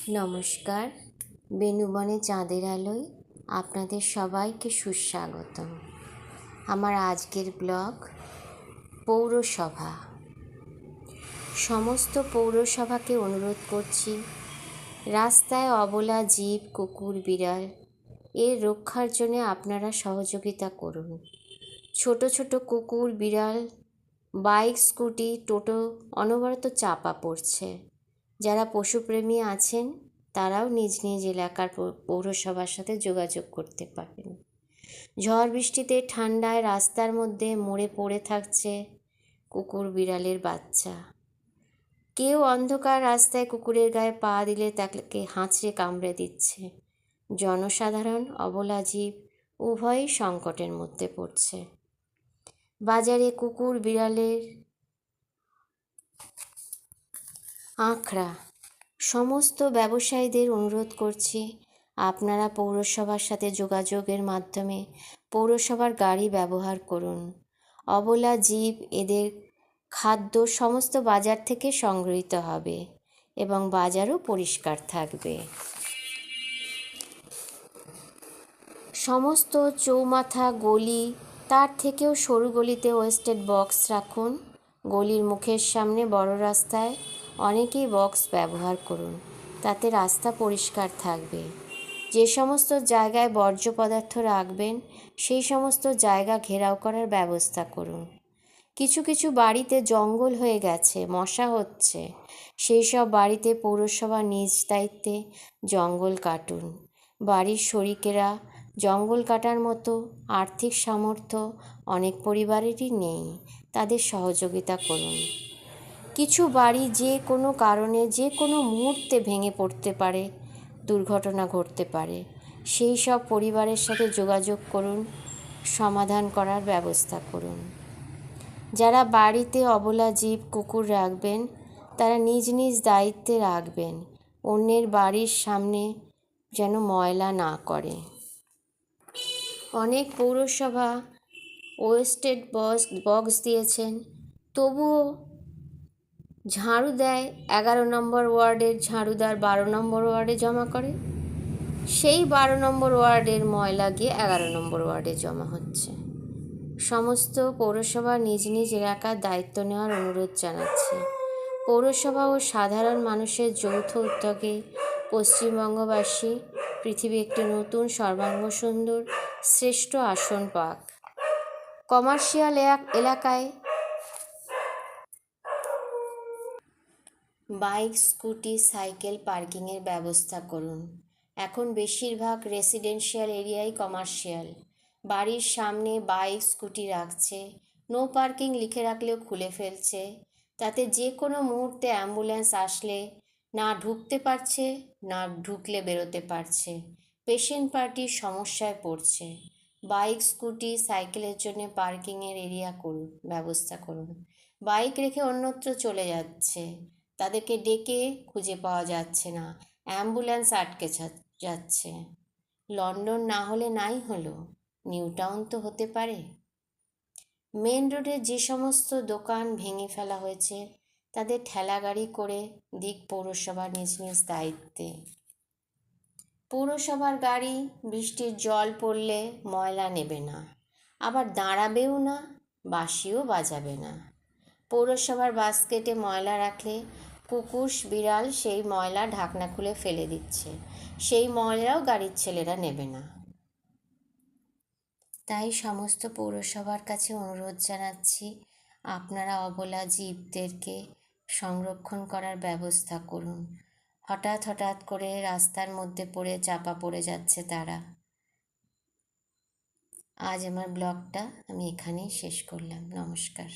নমস্কার, বেনুবনে চাঁদের আলোয় আপনাদের সবাইকে সুস্বাগতম। আমার আজকের ব্লগ পৌরসভা। সমস্ত পৌরসভাকে অনুরোধ করছি, রাস্তায় অবলা জীব, কুকুর, বিড়াল এর রক্ষার জন্য আপনারা সহযোগিতা করুন। ছোট ছোট কুকুর, বিড়াল, বাইক, স্কুটি, টোটো অনবরত চাপা পড়ছে। যারা পশুপ্রেমী আছেন তারাও নিজ নিজ এলাকার পৌরসভার সাথে যোগাযোগ করতে পারেন। ঝড় বৃষ্টিতে ঠান্ডায় রাস্তার মধ্যে মরে পড়ে থাকছে কুকুর, বিড়ালের বাচ্চা। কেউ অন্ধকার রাস্তায় কুকুরের গায়ে পা দিলে তাকে হাঁচড়ে কামড়ে দিচ্ছে। জনসাধারণ, অবলা জীব উভয়ই সংকটের মধ্যে পড়ছে। বাজারে কুকুর, বিড়ালের আঁকড়া। সমস্ত ব্যবসায়ীদের অনুরোধ করছি, আপনারা পৌরসভার সাথে যোগাযোগের মাধ্যমে পৌরসভার গাড়ি ব্যবহার করুন। অবলা জীব, এদের খাদ্য সমস্ত বাজার থেকে সংগৃহীত হবে এবং বাজারও পরিষ্কার থাকবে। সমস্ত চৌমাথা, গলি, তার থেকেও সরু গলিতে ওয়েস্টেড বক্স রাখুন। গলির মুখের সামনে বড় রাস্তায় অনেকেই বক্স ব্যবহার করুন, তাতে রাস্তা পরিষ্কার থাকবে। যে সমস্ত জায়গায় বর্জ্য পদার্থ রাখবেন সেই সমস্ত জায়গা ঘেরাও করার ব্যবস্থা করুন। কিছু কিছু বাড়িতে জঙ্গল হয়ে গেছে, মশা হচ্ছে, সেই সব বাড়িতে পৌরসভা নিজ দায়িত্বে জঙ্গল কাটুন। বাড়ির শরিকেরা জঙ্গল কাটার মতো আর্থিক সামর্থ্য অনেক পরিবারেরই নেই, তাদের সহযোগিতা করুন। কিছু বাড়ি যে কোনো কারণে যে কোনো মুহূর্তে ভেঙে পড়তে পারে, দুর্ঘটনা ঘটতে পারে, সেই সব পরিবারের সাথে যোগাযোগ করুন, সমাধান করার ব্যবস্থা করুন। যারা বাড়িতে অবলা জীব, কুকুর রাখবেন তারা নিজ নিজ দায়িত্বে রাখবেন, অন্যের বাড়ির সামনে যেন ময়লা না করে। অনেক পৌরসভা ওয়েস্টেড বক্স দিয়েছেন, তবুও ঝাড়ু দেয় 11 নম্বর ওয়ার্ডের ঝাড়ুদার 12 নম্বর ওয়ার্ডে জমা করে, সেই 12 নম্বর ওয়ার্ডের ময়লা গিয়ে 11 নম্বর ওয়ার্ডে জমা হচ্ছে। সমস্ত পৌরসভা নিজ নিজ এলাকার দায়িত্ব নেওয়ার অনুরোধ জানাচ্ছে। পৌরসভা ও সাধারণ মানুষের যৌথ উদ্যোগে পশ্চিমবঙ্গবাসী পৃথিবী একটি নতুন সর্বাঙ্গ সুন্দর শ্রেষ্ঠ আসন পাক। কমার্শিয়াল এলাকায় বাইক, স্কুটি, সাইকেল পার্কিংয়ের ব্যবস্থা করুন। এখন বেশিরভাগ রেসিডেন্সিয়াল এরিয়াই কমার্শিয়াল। বাড়ির সামনে বাইক, স্কুটি রাখছে, নো পার্কিং লিখে রাখলেও খুলে ফেলছে, তাতে যে কোনো মুহূর্তে অ্যাম্বুলেন্স আসলে না ঢুকতে পারছে, না ঢুকলে বেরোতে পারছে। পেশেন্ট পার্টি সমস্যায় পড়ছে। বাইক, স্কুটি, সাইকেলের জন্য পার্কিংয়ের এরিয়া করুন, ব্যবস্থা করুন। বাইক রেখে অন্যত্র চলে যাচ্ছে, তাদেরকে ডেকে খুঁজে পাওয়া যাচ্ছে না, অ্যাম্বুলেন্স আটকে যাচ্ছে। লন্ডন না হলে নাই হলো, নিউ টাউন তো হতে পারে। মেন রোডে যে সমস্ত দোকান ভেঙে ফেলা হয়েছে তাদের ঠেলাগাড়ি করে দিক পৌরসভা নিজ নিজ দায়িত্বে। পৌরসভার গাড়ি বৃষ্টির জল পড়লে ময়লা নেবে না, আবার দাঁড়াবেও না, বাঁশিও বাজাবে না। পৌরসভার বাস্কেটে ময়লা রাখলে কুকুর, বিড়াল সেই ময়লা ঢাকনা খুলে ফেলে দিচ্ছে, সেই ময়লাও গাড়ির ছেলেরা নেবে না। তাই সমস্ত পৌরসভার কাছে অনুরোধ জানাচ্ছি, আপনারা অবলা জীবদেরকে সংরক্ষণ করার ব্যবস্থা করুন। হঠাৎ করে রাস্তার মধ্যে পড়ে চাপা পড়ে যাচ্ছে তারা। আজ আমার ব্লগটা আমি এখানেই শেষ করলাম। নমস্কার।